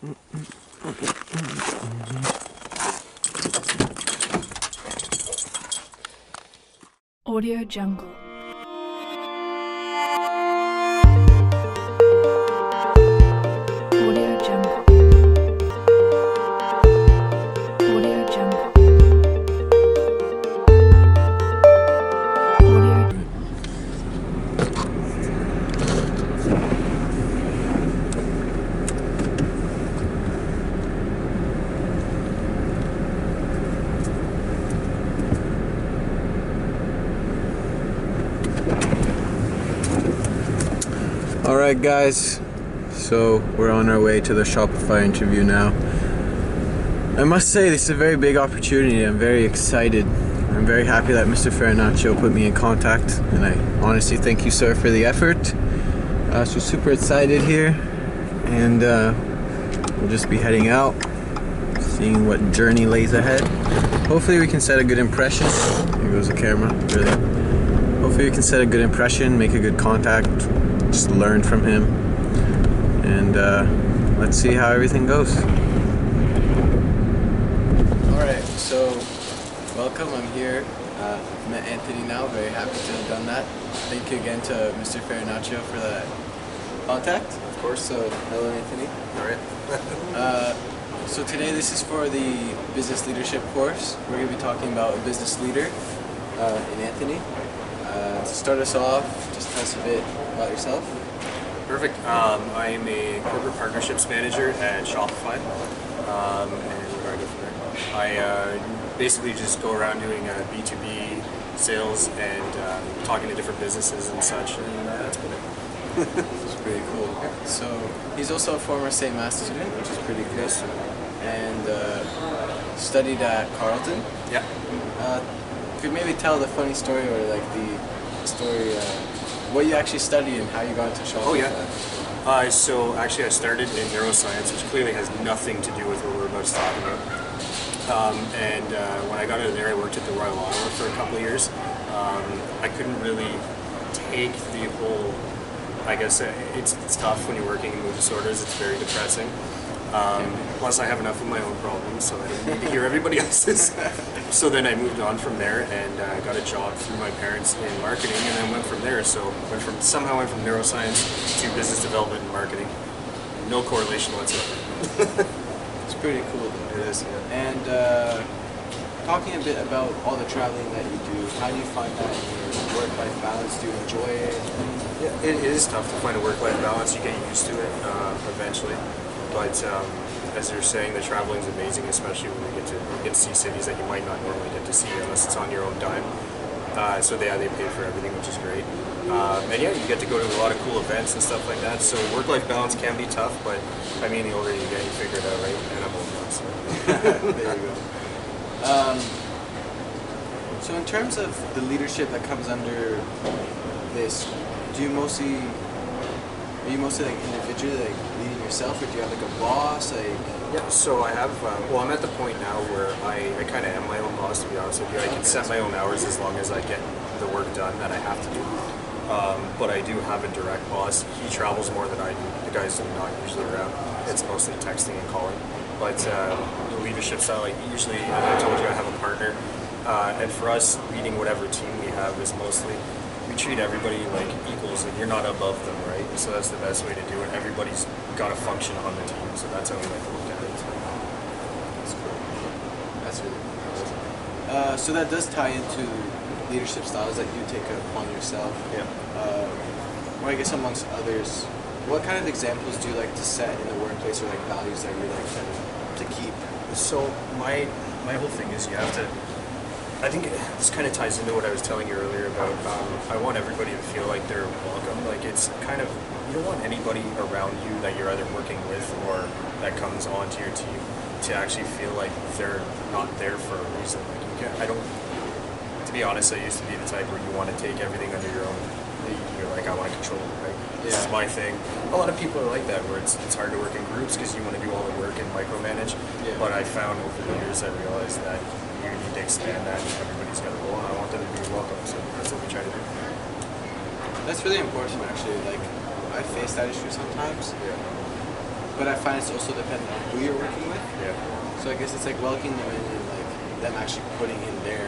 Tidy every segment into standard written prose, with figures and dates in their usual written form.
Audio Jungle. Audio Jungle. Audio Jungle. Audio. Alright guys, so we're on our way to the Shopify interview now. I must say this is a very big opportunity. I'm very excited. I'm very happy that Mr. Farinaccio put me in contact, and I honestly thank you, sir, for the effort. So super excited here, and we'll just be heading out, seeing what journey lays ahead. Hopefully we can set a good impression. Here goes the camera, really. Hopefully we can set a good impression, make a good contact, just learn from him, and let's see how everything goes. Alright, so welcome. I'm here. I've met Anthony now, very happy to have done that. Thank you again to Mr. Farinaccio for that contact. Of course, so hello Anthony. Alright. So today this is for the business leadership course. We're going to be talking about a business leader in Anthony. To start us off, just tell us a bit about yourself. Perfect. I'm a corporate partnerships manager at Shopify, and where do I go from there? I basically just go around doing B2B sales and talking to different businesses and such, and that's been it. It's pretty cool. So he's also a former St. Mass student, which is pretty cool. And studied at Carleton. Yeah. Could maybe tell the funny story, or like the story, what you actually study and how you got into Shopify. Oh yeah. So actually I started in neuroscience, which clearly has nothing to do with what we're about to talk about. When I got out of there, I worked at the Royal Ottawa for a couple of years. I couldn't really take the whole, I guess it's tough when you're working in mood disorders, it's very depressing. Plus I have enough of my own problems, so I don't need to hear everybody else's. So then I moved on from there and got a job through my parents in marketing, and then went from there. So somehow went from neuroscience to business development and marketing. No correlation whatsoever. It's pretty cool though. It is, yeah. And talking a bit about all the traveling that you do, how do you find that in your work-life balance? Do you enjoy it? Yeah, it is tough to find a work-life balance. You get used to it eventually. But as you're saying, the traveling is amazing, especially when you get to see cities that you might not normally get to see unless it's on your own dime. So they pay for everything, which is great. And yeah, you get to go to a lot of cool events and stuff like that. So work-life balance can be tough, but I mean, the older you get, you figure it out, right? And I'm old now, so. There you go. So in terms of the leadership that comes under this, are you mostly like individually, like leading yourself, or do you have like a boss? Like, yeah, so I have, well, I'm at the point now where I kind of am my own boss, to be honest with you. I can set my own hours as long as I get the work done that I have to do. But I do have a direct boss. He travels more than I do. The guys are not usually around. It's mostly texting and calling. But the leadership style, like usually, as I told you, I have a partner. And for us, leading whatever team we have is mostly, we treat everybody like equals, and you're not above them, right? So that's the best way to do it. Everybody's got to function on the team, so that's how we like to look at it. that's cool. That's really cool. So that does tie into leadership styles that you take upon yourself. Yeah. Or I guess amongst others, what kind of examples do you like to set in the workplace, or like values that you like to keep? So my whole thing is you have to, I think this kind of ties into what I was telling you earlier about, I want everybody to feel like they're welcome. Like it's kind of, you don't want anybody around you that you're either working with or that comes onto your team to actually feel like they're not there for a reason. Like to be honest, I used to be the type where you want to take everything under your own, you're like, I want to control it, right? This is my thing. A lot of people are like that, where it's hard to work in groups because you want to do all the work and micromanage. Yeah. But I found over the years, I realized that you need to expand that, and everybody's got a role, and I want them to be welcome, so that's what we try to do. That's really important, actually. Like, I face that issue sometimes. Yeah. but I find it's also dependent on who you're working with. Yeah. So I guess it's like welcoming them in and like them actually putting in their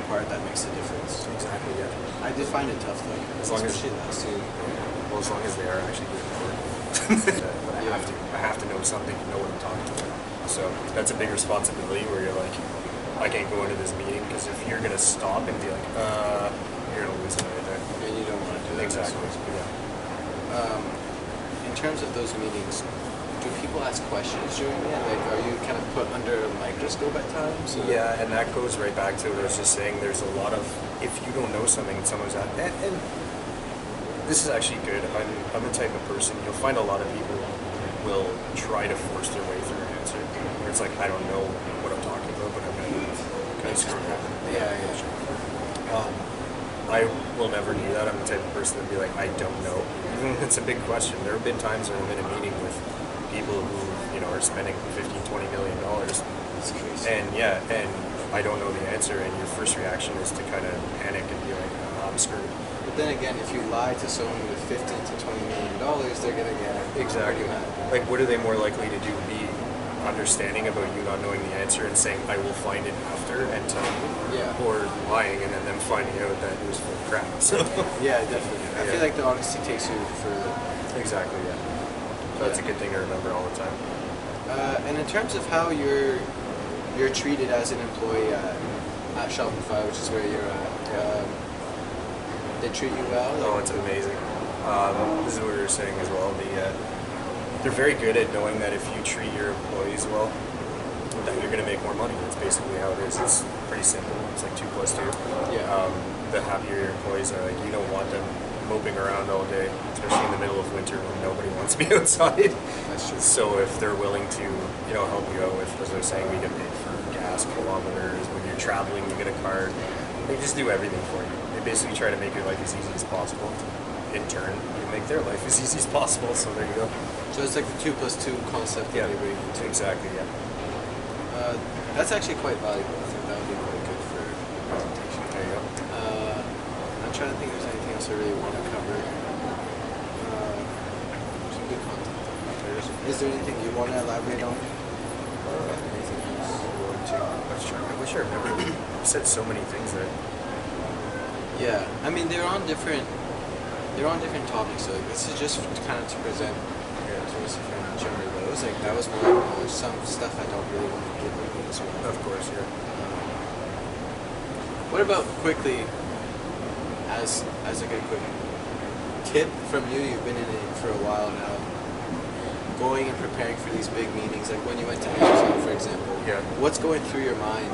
part that makes a difference. Exactly. Yeah. I did find it tough though, As long as especially last year. Well, as long as they are actually doing the work. But I have to know something to know what I'm talking about. So that's a big responsibility where you're like, I can't go into this meeting because if you're gonna stop and be like, you're gonna lose it right there. And you don't want to do that. Exactly. Yeah. In terms of those meetings, do people ask questions during it? Like, are you kind of put under a microscope at times? Or? Yeah, and that goes right back to what I was just saying. There's a lot of, if you don't know something and someone's at, and this is actually good. I'm the type of person, you'll find a lot of people will try to force their way through an answer. Where it's like, I don't know what I'm talking about, but I'm going to screw it up. Yeah. I will never do that. I'm the type of person to be like, I don't know. Even if it's a big question. There have been times where I'm in a meeting with people who, are spending $15, $20 million. That's crazy. And I don't know the answer, and your first reaction is to kind of panic and be like, I'm screwed. But then again, if you lie to someone with $15 to $20 million, they're gonna get Exactly. Like, what are they more likely to do? Be understanding about you not knowing the answer and saying, I will find it after and tell you? Yeah. Or lying and then them finding out that it was full of crap. So. Yeah, definitely. I feel like the honesty takes you further. Exactly, yeah. So that's a good thing to remember all the time. And in terms of how you're treated as an employee at Shopify, which is where you're at, they treat you well? Oh, it's amazing. This is what we were saying as well. They're very good at knowing that if you treat your employees well, that you're going to make more money. That's basically how it is. It's pretty simple. It's like 2 plus 2. Yeah. The happier your employees are, like, you don't want them moping around all day, especially in the middle of winter when nobody wants to be outside. That's true. So if they're willing to, help you out with, as I was saying, we get paid for gas, kilometers. When you're traveling, you get a card. They just do everything for you. They basically try to make your life as easy as possible. In turn, you make their life as easy as possible. So there you go. So it's like the 2 plus 2 concept that they bring into. Exactly. Yeah. That's actually quite valuable. I think that would be quite good for presentation. There you go. I'm trying to think if there's anything else I really want to cover. Some good content. Is there anything you want to elaborate on? Anything else you want to? I wish I remembered. You said so many things there. Yeah, I mean they're on different topics. So like, this is just kind of to present to us from general those. Like that was more like some stuff I don't really want to give away as well. Of course, yeah. What about quickly, as like a quick tip from you? You've been in it for a while now. Going and preparing for these big meetings, like when you went to Amazon, for example. Yeah. What's going through your mind?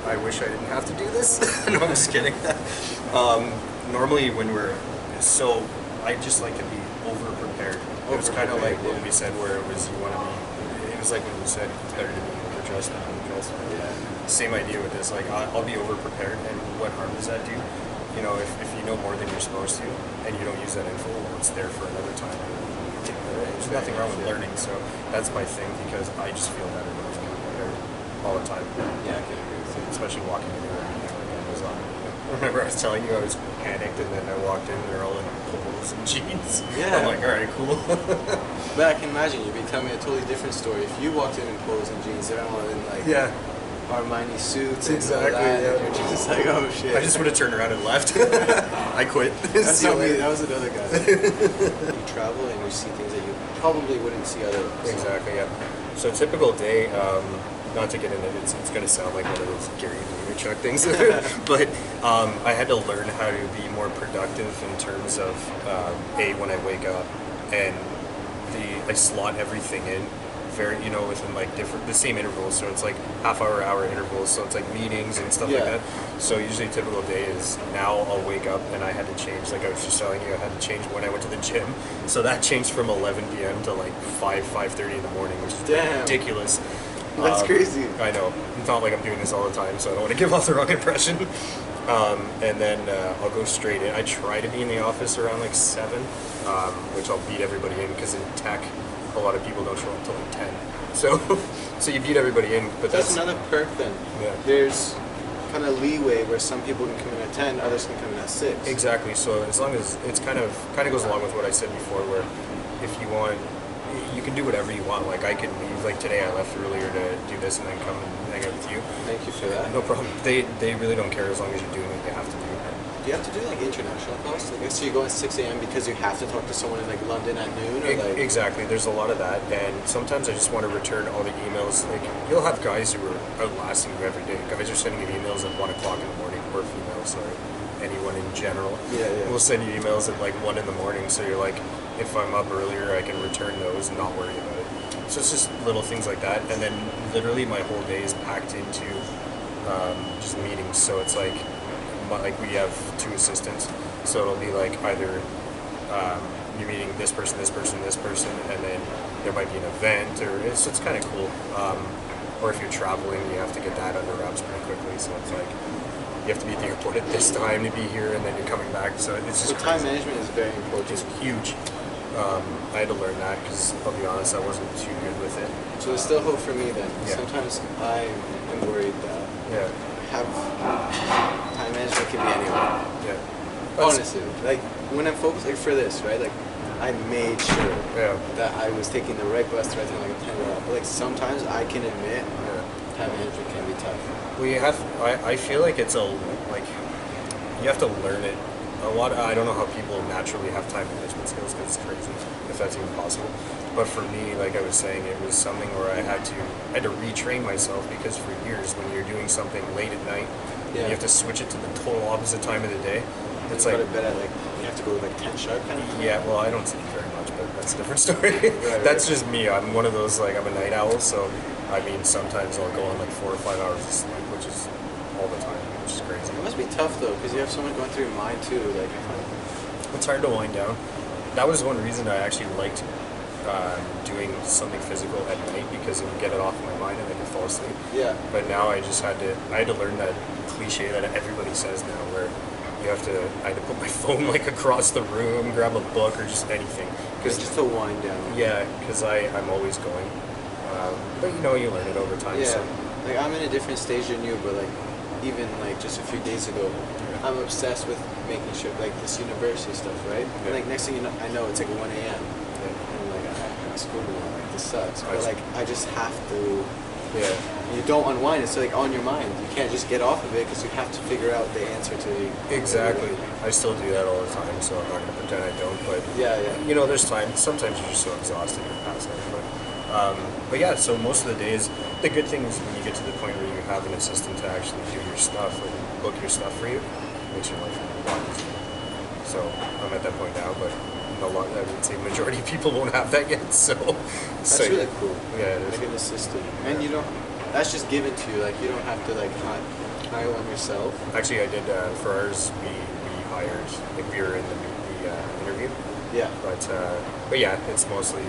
I wish I didn't have to do this. No, I'm just kidding. Normally when I just like to be over-prepared. It was kind of like what we said where it was it was like when we said it's better to be overdressed than underdressed. Yeah. Same idea with this. Like I'll be over-prepared, and what harm does that do? If you know more than you're supposed to, and you don't use that info, well, it's there for another time. There's nothing wrong with learning, so that's my thing because I just feel better when I'm prepared all the time. Yeah, I can agree with you. Especially walking into Amazon. Remember I was telling you I was panicked and then I walked in, they're all in polos and jeans. Yeah. I'm like, alright, cool. But I can imagine you'd be telling me a totally different story. If you walked in polos and jeans, they're all in like Armani suits and all Exactly, that, yeah. and you're just like, oh shit. I just would have turned around and left. I quit. That's not me, that was another guy. You travel and you see things that you probably wouldn't see otherwise. Exactly, yeah. So typical day, not to get into it, it's going to sound like one of those Gary Vaynerchuk things, but I had to learn how to be more productive in terms of, when I wake up, and I slot everything in very, within like the same intervals, so it's like hour intervals, so it's like meetings and stuff like that. So usually a typical day is now I'll wake up and I had to change, like I was just telling you, I had to change when I went to the gym, so that changed from 11 p.m. to like 5:30 in the morning, which is ridiculous. That's crazy. I know. It's not like I'm doing this all the time, so I don't want to give off the wrong impression. And then I'll go straight in. I try to be in the office around like 7, which I'll beat everybody in because in tech, a lot of people don't show up until like 10. So you beat everybody in, but That's another perk then. Yeah. There's kind of leeway where some people can come in at 10, others can come in at 6. Exactly. So as long as it's kind of goes along with what I said before, where if you want, you can do whatever you want. Like I can leave. Like today, I left earlier to do this and then come and hang out with you. Thank you for that. No problem. They really don't care as long as you're doing what you have to do. Do you have to do like international calls? Like, so you go at 6 a.m. because you have to talk to someone in like London at noon, or like Exactly. There's a lot of that, and sometimes I just want to return all the emails. Like you'll have guys who are outlasting you every day. Guys are sending you emails at 1 o'clock in the morning, or females, or anyone in general. Yeah. Will send you emails at like 1 in the morning. So you're like, if I'm up earlier, I can return those and not worry about it. So it's just little things like that, and then literally my whole day is packed into just meetings. So it's like we have 2 assistants, so it'll be like either you're meeting this person, and then there might be an event, or it's kind of cool. Or if you're traveling, you have to get that under wraps pretty quickly. So it's like you have to be at the airport at this time to be here, and then you're coming back. So it's just time management is very important. It's huge. I had to learn that because I'll be honest, I wasn't too good with it. So there's still hope for me then. Yeah. Sometimes I am worried that time management can be anywhere. Yeah. Honestly, like when I'm focused, like for this, right? Like I made sure that I was taking the right bus to right time, like a 10 minutes. But like sometimes I can admit time management can be tough. Well, you have. I feel like it's you have to learn it. A lot. I don't know how people naturally have time management skills, because it's crazy if that's even possible. But for me, like I was saying, it was something where I had to retrain myself, because for years when you're doing something late at night, you have to switch it to the total opposite time of the day. It's like go to bed at like you have to go like 10 sharp kind of thing. Yeah, well, I don't sleep very much, but that's a different story. That's just me. I'm one of those, like, I'm a night owl, so I mean sometimes I'll go on like 4 or 5 hours of sleep, which is all the time, which is crazy. It must be tough though, because you have someone going through your mind too. Like it's hard to wind down. That was one reason I actually liked doing something physical at night, because it would get it off my mind and I could fall asleep. Yeah. But now I had to learn that cliche that everybody says now, where I had to put my phone like across the room, grab a book or just anything. Just to wind down. Yeah, because I'm always going. But you learn it over time. Yeah. So. Like I'm in a different stage than you, but like even like just a few days ago, I'm obsessed with making sure like this university stuff, right? Yeah. And like next thing I know, it's like 1 a.m. And like I'm screwed now. Like this sucks. But like I just have to. Yeah. You don't unwind. It's like on your mind. You can't just get off of it, because you have to figure out the answer to it. Exactly. I still do that all the time, so I'm not going to pretend I don't. But yeah. There's times. Sometimes you're just so exhausted you're past it. But yeah. So most of the days, the good thing is when you get to the point where you have an assistant to actually do your stuff or book your stuff for you, it makes your life a lot easier. So I'm at that point now, but I would say majority of people won't have that yet. So that's really cool. Yeah, it is. Like an assistant, and that's just given to you. Like you don't have to like hire one yourself. Actually, I did for ours. We hired. Like we were in the interview. Yeah. But yeah, it's mostly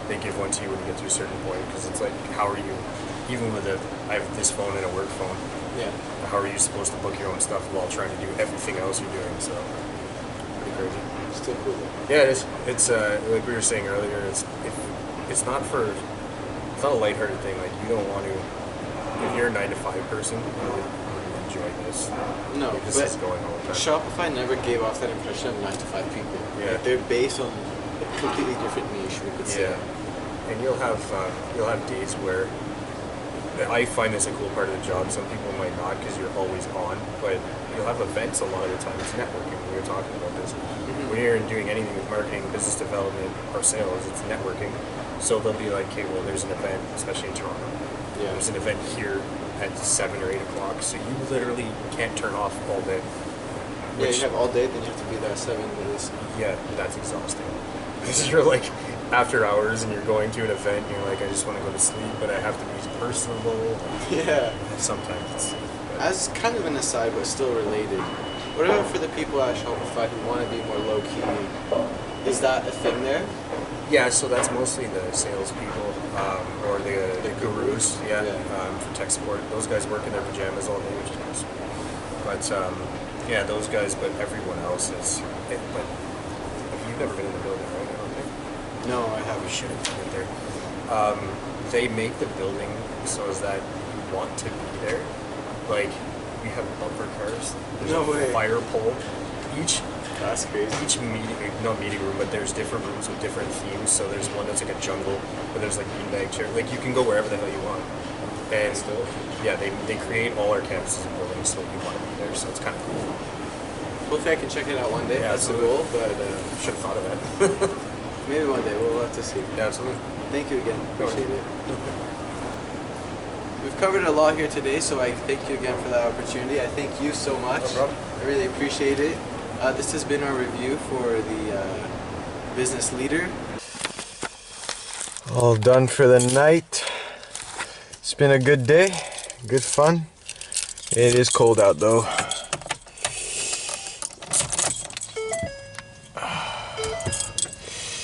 they give one to you when you get to a certain point, because it's like, how are you? Even with I have this phone and a work phone. Yeah. How are you supposed to book your own stuff while trying to do everything else you're doing? So pretty crazy. Still cool. Yeah, it is. It's like we were saying earlier. It's not a lighthearted thing. Like you don't want to. If you're a 9 to 5 person, you really enjoy this. No, like, this is going all the time. Shopify never gave off that impression of 9 to 5 people. Yeah. Like, they're based on a completely different niche, we could say. Yeah, and you'll have days where I find this a cool part of the job. Some people might not, because you're always on, but you'll have events a lot of the time. It's networking. We were talking about this. Mm-hmm. When you're doing anything with marketing, business development, or sales, it's networking. So they'll be like, okay, well, there's an event, especially in Toronto. Yeah. There's an event here at 7 or 8 o'clock, so you literally can't turn off all day. Yeah, you have all day, then you have to be there at 7 minutes. Yeah, that's exhausting. Because you're like, after hours, and you're going to an event, and you're like, I just want to go to sleep, but I have to be personable. Yeah. Sometimes it's... As kind of an aside, but still related, what about for the people at Shopify who want to be more low-key? Is that a thing there? Yeah, so that's mostly the salespeople, or the gurus, for tech support. Those guys work in their pajamas all day, which is nice. But, yeah, those guys, but everyone else is... But you've never been in the building, right? I don't think. No, I haven't. We should have been there. They make the building so as that you want to be there. Like, we have bumper cars. There's No a way. fire pole. That's crazy. Each not meeting room, but there's different rooms with different themes. So there's one that's like a jungle, but there's like beanbag chair. Like you can go wherever the hell you want. And yeah, they create all our campuses and buildings so you want to be there. So it's kind of cool. Hopefully I can check it out one day. Yeah, That's the goal, but should have thought of that. maybe one day. We'll have to see. Yeah, absolutely. Thank you again. Appreciate it. We've covered a lot here today, so I thank you again for that opportunity. I thank you so much. No problem. I really appreciate it. This has been our review for the business leader. All done for the night. It's been a good day, good fun. It is cold out though.